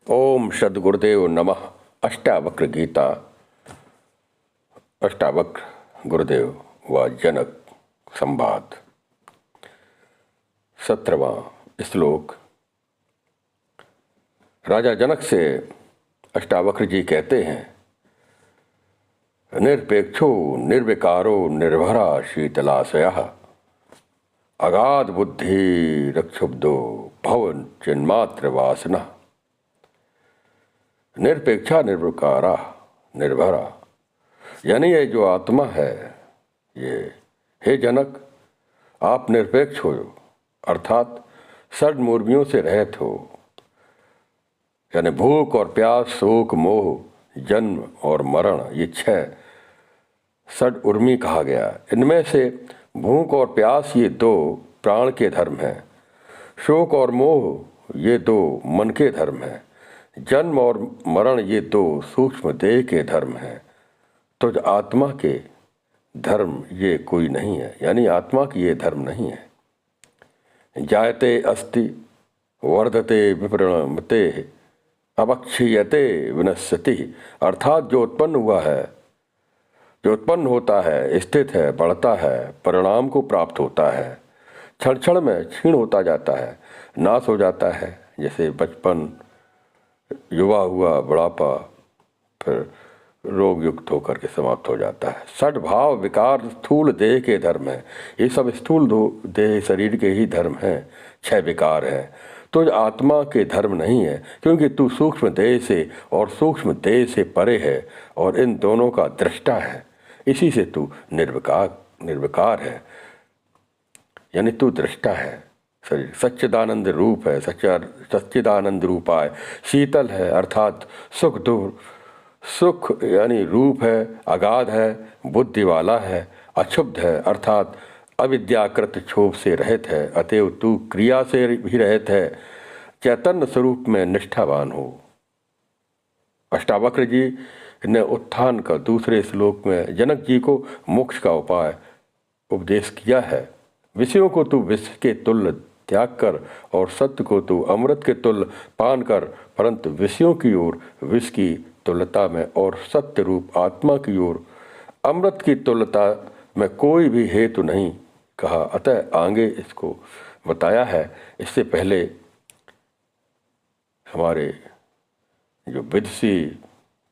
ओम सद्गुरुदेव नमः। अष्टावक्र गीता। अष्टावक्र गुरुदेव व जनक संवाद। 17वां श्लोक। राजा जनक से अष्टावक्र जी कहते हैं, निरपेक्षो निर्विकारो निर्भरा शीतलाशयः अगाध बुद्धि रक्षुब्धो भवन चिन्मात्र वासना। निरपेक्षा निर्विकारा निर्भरा, यानी ये जो आत्मा है, ये हे जनक आप निरपेक्ष हो, अर्थात षड मूर्तियों से रहित हो। यानी भूख और प्यास, शोक, मोह, जन्म और मरण, ये 6 षड उर्मी कहा गया। इनमें से भूख और प्यास ये 2 प्राण के धर्म हैं। शोक और मोह ये 2 मन के धर्म हैं। जन्म और मरण ये 2 सूक्ष्म देह के धर्म हैं। तो आत्मा के धर्म ये कोई नहीं है, यानी आत्मा की ये धर्म नहीं है। जायते अस्ति वर्धते विपरिणमते अवक्षीयते विनश्यति, अर्थात जो उत्पन्न हुआ है, जो उत्पन्न होता है, स्थित है, बढ़ता है, परिणाम को प्राप्त होता है, क्षण क्षण में क्षीण होता जाता है, नाश हो जाता है। जैसे बचपन, युवा हुआ, बुढ़ापा, फिर रोग युक्त होकर के समाप्त हो जाता है। षड भाव विकार स्थूल देह के धर्म है। ये सब स्थूल देह शरीर के ही धर्म हैं। 6 विकार हैं। तो आत्मा के धर्म नहीं है, क्योंकि तू सूक्ष्म देह से और सूक्ष्म देह से परे है और इन दोनों का दृष्टा है। इसी से तू निर्विकार है, यानी तू दृष्टा है। शरीर सच्चिदानंद रूप है, सच्चिदानंद रूपाय, शीतल है अर्थात सुख दूर, सुख यानी रूप है, अगाध है, बुद्धि वाला है, अक्षुब्ध है अर्थात अविद्याकृत क्षोभ से रहित है, अतएव तू क्रिया से भी रहित है, चैतन्य स्वरूप में निष्ठावान हो। अष्टावक्र जी ने उत्थान का दूसरे श्लोक में जनक जी को मोक्ष का उपाय उपदेश किया है। विषयों को तू विष के तुल्य त्याग कर और सत्य को तू अमृत के तुल्य पान कर, परंतु विषयों की ओर विष की तुल्यता में और सत्य रूप आत्मा की ओर अमृत की तुल्यता में कोई भी हेतु नहीं कहा। अतः आगे इसको बताया है। इससे पहले हमारे जो विदुषी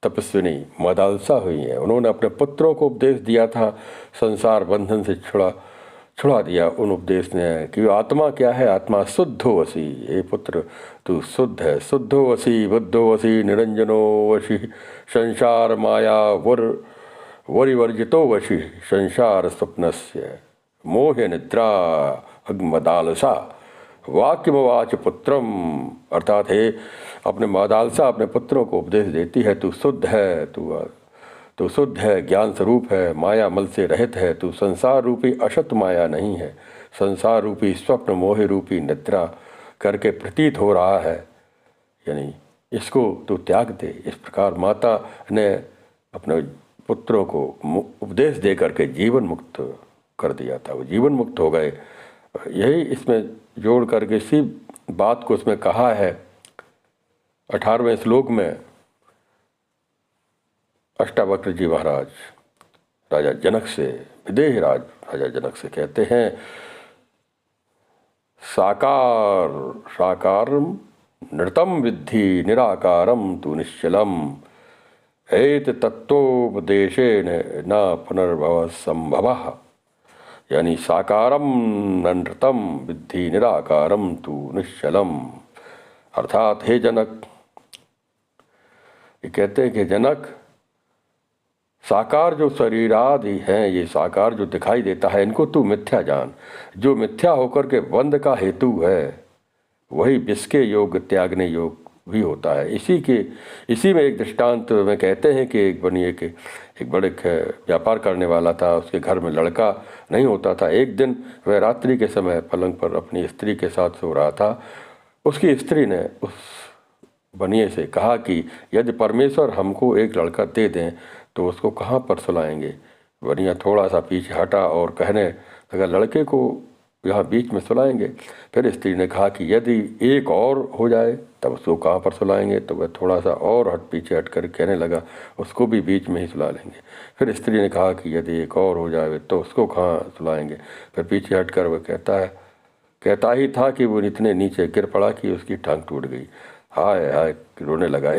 तपस्विनी मदालसा हुई हैं, उन्होंने अपने पुत्रों को उपदेश दिया था, संसार बंधन से छुड़ा दिया उन उपदेश ने कि आत्मा क्या है, आत्मा शुद्धो वसी। ये पुत्र तू शुद्ध है, शुद्धो वसी, बुद्धो वसी, निरंजनो वशी, संसार माया वरिवर्जितो वशी, संसार स्वप्नस्य मोह निद्रा अग्मदालसा वाक्यमवाच पुत्रम, अर्थात हे अपने मदालसा अपने पुत्रों को उपदेश देती है, तू शुद्ध है, तू शुद्ध है, ज्ञान स्वरूप है, माया मल से रहित है, तू संसार रूपी अशत माया नहीं है, संसार रूपी स्वप्न मोह रूपी निद्रा करके प्रतीत हो रहा है, यानी इसको तू त्याग दे। इस प्रकार माता ने अपने पुत्रों को उपदेश दे करके जीवन मुक्त कर दिया था। वो जीवन मुक्त हो गए। यही इसमें जोड़ करके इसी बात को उसमें कहा है 18वें श्लोक में। अष्टावक्र जी महाराज राजा जनक से, विदेह राज राजा जनक से कहते हैं, साकारम नृतम विद्धि निराकारम तु निश्चलम एत तत्वोपदेशेन न पुनर्भव संभवः, यानी साकारम नृतम विद्धि निराकारम तु निश्चलम, अर्थात हे जनक, ये कहते हैं कि जनक साकार जो शरीरादि हैं, ये साकार जो दिखाई देता है, इनको तू मिथ्या जान। जो मिथ्या होकर के बंध का हेतु है वही विष के योग त्यागने योग भी होता है। इसी में एक दृष्टांत में कहते हैं कि एक बड़े व्यापार करने वाला था, उसके घर में लड़का नहीं होता था। एक दिन वह रात्रि के समय पलंग पर अपनी स्त्री के साथ सो रहा था। उसकी स्त्री ने उस बनिए से कहा कि यदि परमेश्वर हमको एक लड़का दे दें तो उसको कहाँ पर सुलाएंगे। बनिया थोड़ा सा पीछे हटा और कहने लगा, लड़के को यहाँ बीच में सुलाएंगे। फिर स्त्री ने कहा कि यदि एक और हो जाए तब उसको कहाँ पर सुलाएंगे, तो वह थोड़ा सा और पीछे हट कर कहने लगा उसको भी बीच में ही सुला लेंगे। फिर स्त्री ने कहा कि यदि एक और हो जाए तो उसको कहाँ सुलाएंगे। फिर पीछे हट कर वह कहता ही था कि वो इतने नीचे गिर पड़ा कि उसकी टांग टूट गई। हाय हाय रोने लगा।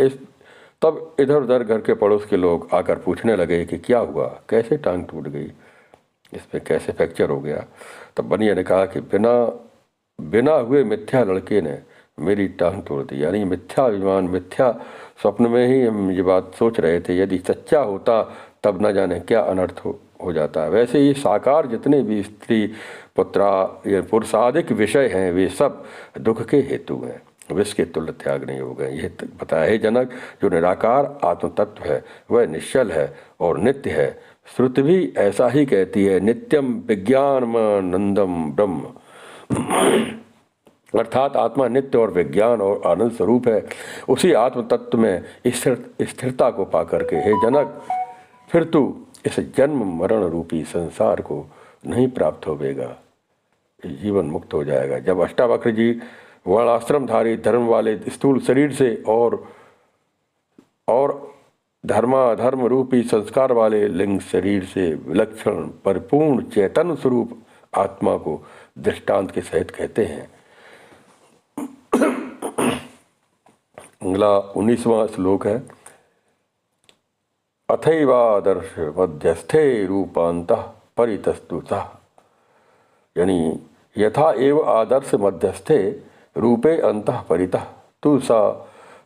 तब इधर उधर घर के पड़ोस के लोग आकर पूछने लगे कि क्या हुआ, कैसे टांग टूट गई, इसमें कैसे फ्रैक्चर हो गया। तब बनिया ने कहा कि बिना हुए मिथ्या लड़के ने मेरी टांग तोड़ दी। यानी मिथ्या अभिमान, मिथ्या स्वप्न में ही हम ये बात सोच रहे थे, यदि सच्चा होता तब न जाने क्या अनर्थ हो जाता है। वैसे ही साकार जितने भी स्त्री पुत्रा या पुरुषादिक विषय हैं वे सब दुख के हेतु हैं, विष के तुल्य त्याग नहीं हो गए। यह बताया है जनक, जो निराकार आत्म तत्व है वह निश्चल है और नित्य है। श्रुति भी ऐसा ही कहती है, नित्यम विज्ञानमानंदम ब्रह्म, अर्थात आत्मा नित्य और विज्ञान और आनंद स्वरूप है। उसी आत्म तत्व में स्थिरता को पाकर के हे जनक, फिर तू इस जन्म मरण रूपी संसार को नहीं प्राप्त होवेगा, जीवन मुक्त हो जाएगा। जब अष्टावक्र जी वर्णाश्रमधारी धर्म वाले स्थूल शरीर से और धर्माधर्म रूपी संस्कार वाले लिंग शरीर से विलक्षण परिपूर्ण चैतन्य स्वरूप आत्मा को दृष्टांत के सहित कहते हैं। अगला 19वां श्लोक है, अथैवादर्श मध्यस्थे रूपांतः परितस्तुतः, यानी यथा एव आदर्श मध्यस्थे रूपे अंतः परितः तु सा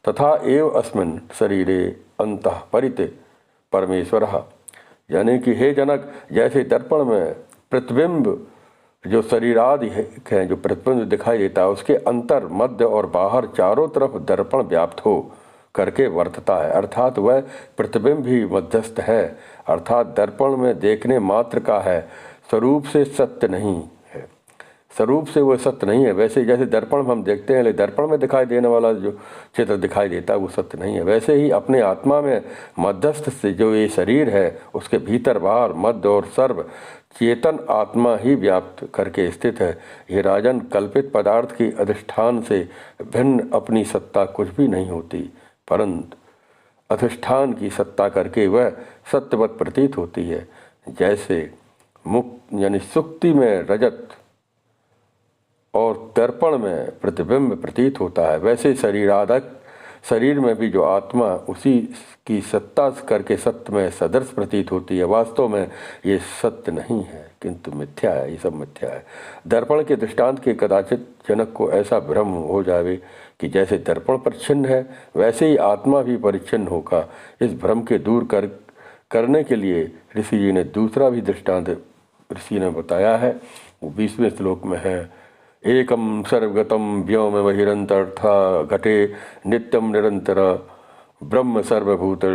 तथा एव अस्मिन् शरीरे अंतः परिते परमेश्वरः। यानी कि हे जनक, जैसे दर्पण में प्रतिबिंब जो शरीर आदि है, जो प्रतिबिंब दिखाई देता है, उसके अंतर मध्य और बाहर चारों तरफ दर्पण व्याप्त हो करके वर्तता है, अर्थात वह प्रतिबिंब भी मध्यस्थ है, अर्थात दर्पण में देखने मात्र का है, स्वरूप से सत्य नहीं है, स्वरूप से वह सत्य नहीं है। वैसे जैसे दर्पण में हम देखते हैं, लेकिन दर्पण में दिखाई देने वाला जो चित्र दिखाई देता है वो सत्य नहीं है, वैसे ही अपने आत्मा में मध्यस्थ से जो ये शरीर है उसके भीतर बाहर मध्य और सर्व चेतन आत्मा ही व्याप्त करके स्थित है। ये राजन, कल्पित पदार्थ की अधिष्ठान से भिन्न अपनी सत्ता कुछ भी नहीं होती, परंतु अधिष्ठान की सत्ता करके वह सत्यवत प्रतीत होती है। जैसे मुक्त यानी सुक्ति में रजत और दर्पण में प्रतिबिंब प्रतीत होता है, वैसे शरीर में भी जो आत्मा उसी की सत्ता करके सत्य में सदृश प्रतीत होती है। वास्तव में ये सत्य नहीं है किंतु मिथ्या है, ये सब मिथ्या है। दर्पण के दृष्टांत के कदाचित जनक को ऐसा भ्रम हो जावे कि जैसे दर्पण परिच्छिन्न है वैसे ही आत्मा भी परिच्छिन्न होगा। इस भ्रम के दूर करने के लिए ऋषि जी ने दूसरा भी दृष्टांत ऋषि ने बताया है, वो 20वें श्लोक में है, एकम सर्वगतम व्योम बहिरंतर्था घटे नित्यम निरंतर ब्रह्म सर्वभूत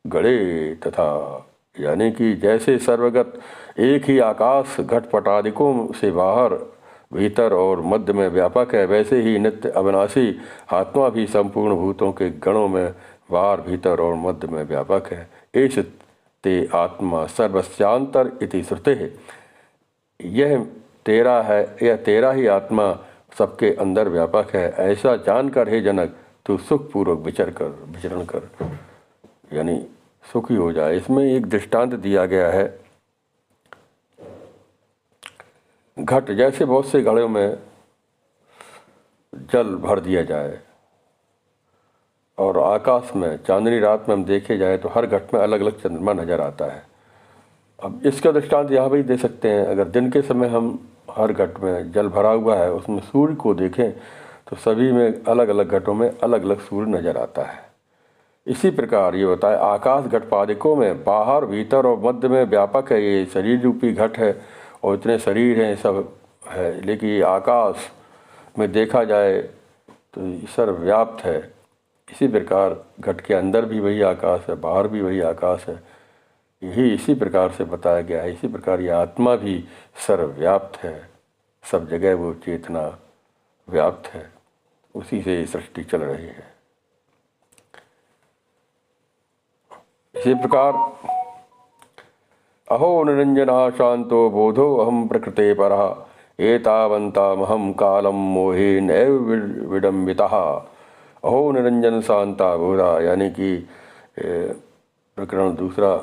गणे तथा। यानी कि जैसे सर्वगत एक ही आकाश घटपटादिकों से बाहर भीतर और मध्य में व्यापक है, वैसे ही नित्य अविनाशी आत्मा भी संपूर्ण भूतों के गणों में बाहर भीतर और मध्य में व्यापक है। एष ते आत्मा सर्वस्यांतर इति श्रुते है, यह तेरा ही आत्मा सबके अंदर व्यापक है, ऐसा जानकर हे जनक तू सुखपूर्वक विचरण कर, यानी सुखी हो जाए। इसमें एक दृष्टांत दिया गया है, घट, जैसे बहुत से घड़ों में जल भर दिया जाए और आकाश में चांदनी रात में हम देखे जाए तो हर घट में अलग अलग चंद्रमा नजर आता है। अब इसका दृष्टांत यहाँ भी दे सकते हैं, अगर दिन के समय हम हर घट में जल भरा हुआ है उसमें सूर्य को देखें तो सभी में अलग अलग घटों में अलग अलग सूर्य नजर आता है। इसी प्रकार ये होता है आकाश घटपादिकों में बाहर भीतर और मध्य में व्यापक है, ये शरीर रूपी घट है और इतने शरीर हैं सब है, लेकिन ये आकाश में देखा जाए तो सर्वव्याप्त है। इसी प्रकार घट के अंदर भी वही आकाश है, बाहर भी वही आकाश है, यही इसी प्रकार से बताया गया है। इसी प्रकार ये आत्मा भी सर्वव्याप्त है, सब जगह वो चेतना व्याप्त है, उसी से सृष्टि चल रही है। इसी प्रकार अहो निरंजना शांतो बोधो अहम प्रकृते परः एतावन्तामहं कालं मोहे नैव विडम्बितः अहो निरंजन शांता भूरा। यानी कि प्रकरण दूसरा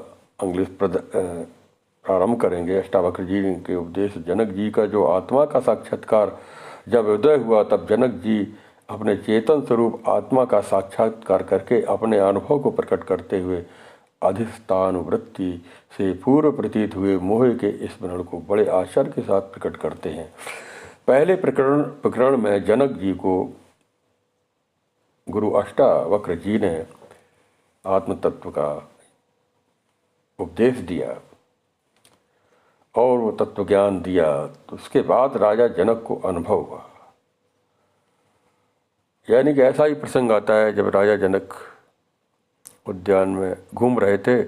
इंग्लिश प्रारंभ करेंगे। अष्टावक्र जी के उपदेश। जनक जी का जो आत्मा का साक्षात्कार जब उदय हुआ, तब जनक जी अपने चेतन स्वरूप आत्मा का साक्षात्कार करके अपने अनुभव को प्रकट करते हुए अधिष्ठान वृत्ति से पूर्व प्रतीत हुए मोह के स्मरण को बड़े आश्चर्य के साथ प्रकट करते हैं। पहले प्रकरण में जनक जी को गुरु अष्टावक्र जी ने आत्म तत्व का उपदेश दिया और वो तत्व ज्ञान दिया। तो उसके बाद राजा जनक को अनुभव हुआ। यानी कि ऐसा ही प्रसंग आता है जब राजा जनक उद्यान में घूम रहे थे,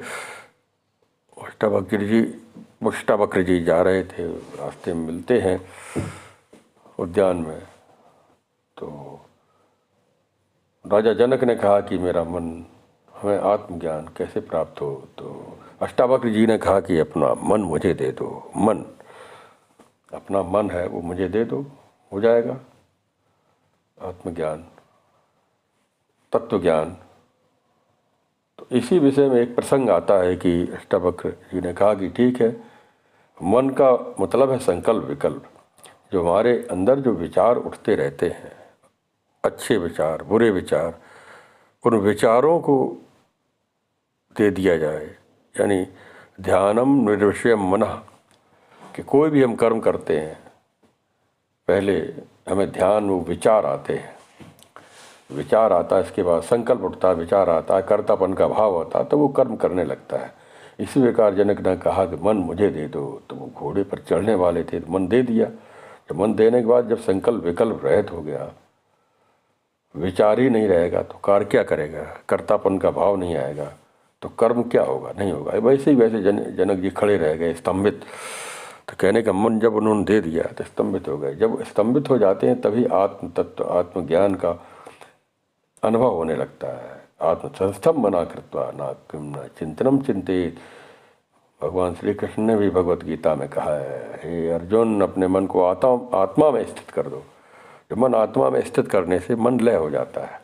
अष्टावक्र जी जा रहे थे, रास्ते में मिलते हैं उद्यान में। तो राजा जनक ने कहा कि मेरा मन, हमें आत्मज्ञान कैसे प्राप्त हो। तो अष्टावक्र जी ने कहा कि अपना मन मुझे दे दो। मन, अपना मन है वो मुझे दे दो, हो जाएगा आत्मज्ञान, तत्व ज्ञान। तो इसी विषय में एक प्रसंग आता है कि अष्टावक्र जी ने कहा कि ठीक है, मन का मतलब है संकल्प विकल्प। जो हमारे अंदर जो विचार उठते रहते हैं, अच्छे विचार बुरे विचार, उन विचारों को दे दिया जाए। यानी ध्यानम निर्विषयम मनः, कि कोई भी हम कर्म करते हैं पहले हमें ध्यान, वो विचार आते हैं, विचार आता है, इसके बाद संकल्प उठता है, विचार आता है, कर्तापन का भाव होता है, तो वो कर्म करने लगता है। इसी प्रकार जनक ने कहा कि मन मुझे दे दो। तो वो घोड़े पर चढ़ने वाले थे तो मन दे दिया। तो मन देने के बाद जब संकल्प विकल्प रहित हो गया, विचार ही नहीं रहेगा, तो कार्य क्या करेगा, कर्तापन का भाव नहीं आएगा, तो कर्म क्या होगा, नहीं होगा। वैसे ही वैसे जनक जी खड़े रह गए स्तंभित। तो कहने का मन जब उन्होंने दे दिया तो स्तंभित हो गए। जब स्तंभित हो जाते हैं तभी आत्म तत्व, आत्मज्ञान का अनुभव होने लगता है। आत्म संस्थम मना कृत्वा ना किम न चिंतनम चिंतित। भगवान श्री कृष्ण ने भी भगवत गीता में कहा है, हे अर्जुन, अपने मन को आत्मा में स्थित कर दो। जब मन आत्मा में स्थित करने से मन लय हो जाता है,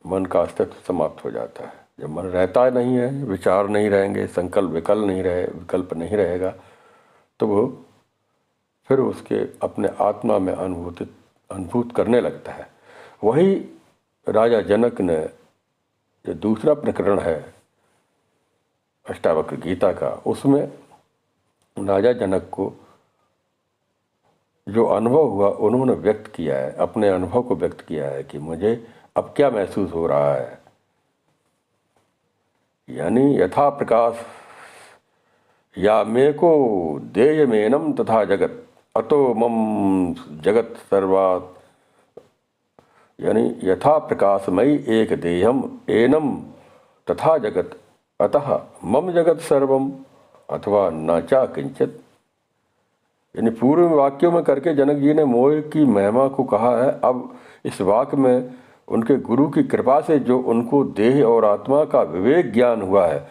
मन का अस्तित्व समाप्त हो जाता है। जब मन रहता नहीं है, विचार नहीं रहेंगे, संकल्प विकल्प नहीं रहेगा, तो वो फिर उसके अपने आत्मा में अनुभूत करने लगता है। वही राजा जनक ने, जो दूसरा प्रकरण है अष्टावक्र गीता का, उसमें राजा जनक को जो अनुभव हुआ उन्होंने व्यक्त किया है, अपने अनुभव को व्यक्त किया है कि मुझे अब क्या महसूस हो रहा है। यानी यथा प्रकाश या मे को देयमेनम तथा जगत अतो मम जगत सर्वात्। यानी यथा प्रकाशमयी एक देहम एनम तथा जगत अतः मम जगत सर्वम अथवा नाचा किंचित। यानी पूर्व वाक्यों में करके जनक जी ने मोह की महिमा को कहा है। अब इस वाक्य में उनके गुरु की कृपा से जो उनको देह और आत्मा का विवेक ज्ञान हुआ है,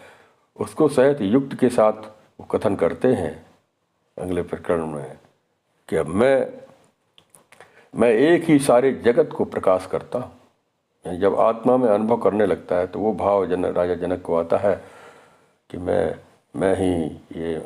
उसको सहित युक्त के साथ वो कथन करते हैं अगले प्रकरण में कि अब मैं एक ही सारे जगत को प्रकाश करता हूँ। जब आत्मा में अनुभव करने लगता है तो वो भाव राजा जनक को आता है कि मैं ही, ये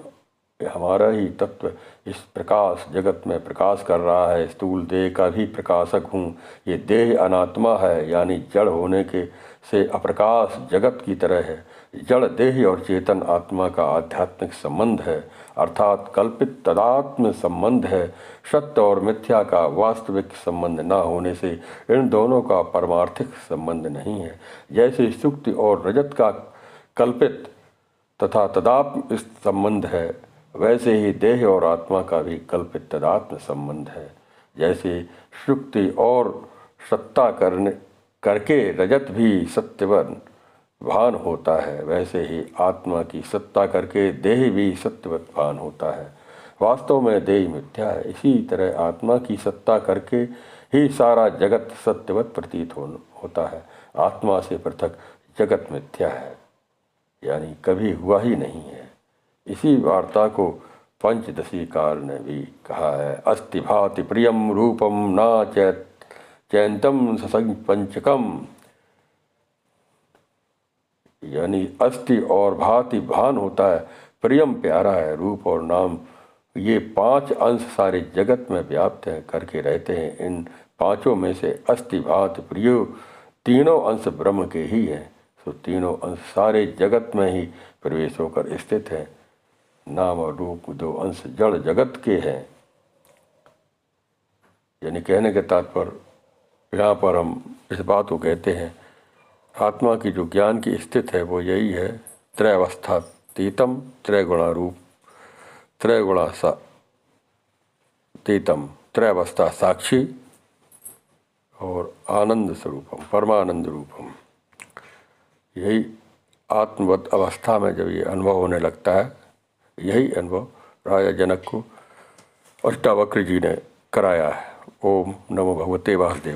हमारा ही तत्व इस प्रकाश जगत में प्रकाश कर रहा है। स्थूल देह का भी प्रकाशक हूँ। ये देह अनात्मा है, यानी जड़ होने के से अप्रकाश जगत की तरह है। जड़ देह और चेतन आत्मा का आध्यात्मिक संबंध है, अर्थात कल्पित तदात्म संबंध है। सत्य और मिथ्या का वास्तविक संबंध न होने से इन दोनों का परमार्थिक संबंध नहीं है। जैसे सुक्ति और रजत का कल्पित तथा तदात्म संबंध है, वैसे ही देह और आत्मा का भी कल्पित तदात्म संबंध है। जैसे सुक्ति और सत्ता करके रजत भी सत्यवन भान होता है, वैसे ही आत्मा की सत्ता करके देह भी सत्यवत भान होता है। वास्तव में देह मिथ्या है, इसी तरह आत्मा की सत्ता करके ही सारा जगत सत्यवत प्रतीत होता है। आत्मा से पृथक जगत मिथ्या है, यानी कभी हुआ ही नहीं है। इसी वार्ता को पंचदशी काल ने भी कहा है, अस्ति भाति प्रियम रूपम ना चैंतम ससंग पंचकम। यानी अस्ति और भाति भान होता है, प्रियम प्यारा है, रूप और नाम, ये 5 अंश सारे जगत में व्याप्त हैं, करके रहते हैं। इन 5 में से अस्ति भाति प्रियो तीनों अंश ब्रह्म के ही हैं। तो तीनों अंश सारे जगत में ही प्रवेश होकर स्थित हैं। नाम और रूप 2 अंश जड़ जगत के हैं। यानी कहने के तात्पर्य यहाँ पर हम इस बात को कहते हैं, आत्मा की जो ज्ञान की स्थिति है वो यही है, त्रयावस्थातीतम, त्रैगुणा रूप, त्रैगुणा तीतम, त्रयावस्था साक्षी और आनंद स्वरूपम, परमानंद रूपम। यही आत्मवत अवस्था में जब ये अनुभव होने लगता है, यही अनुभव राजा जनक को अष्टावक्र जी ने कराया है। ओम नमो भगवते वासुदेवाय।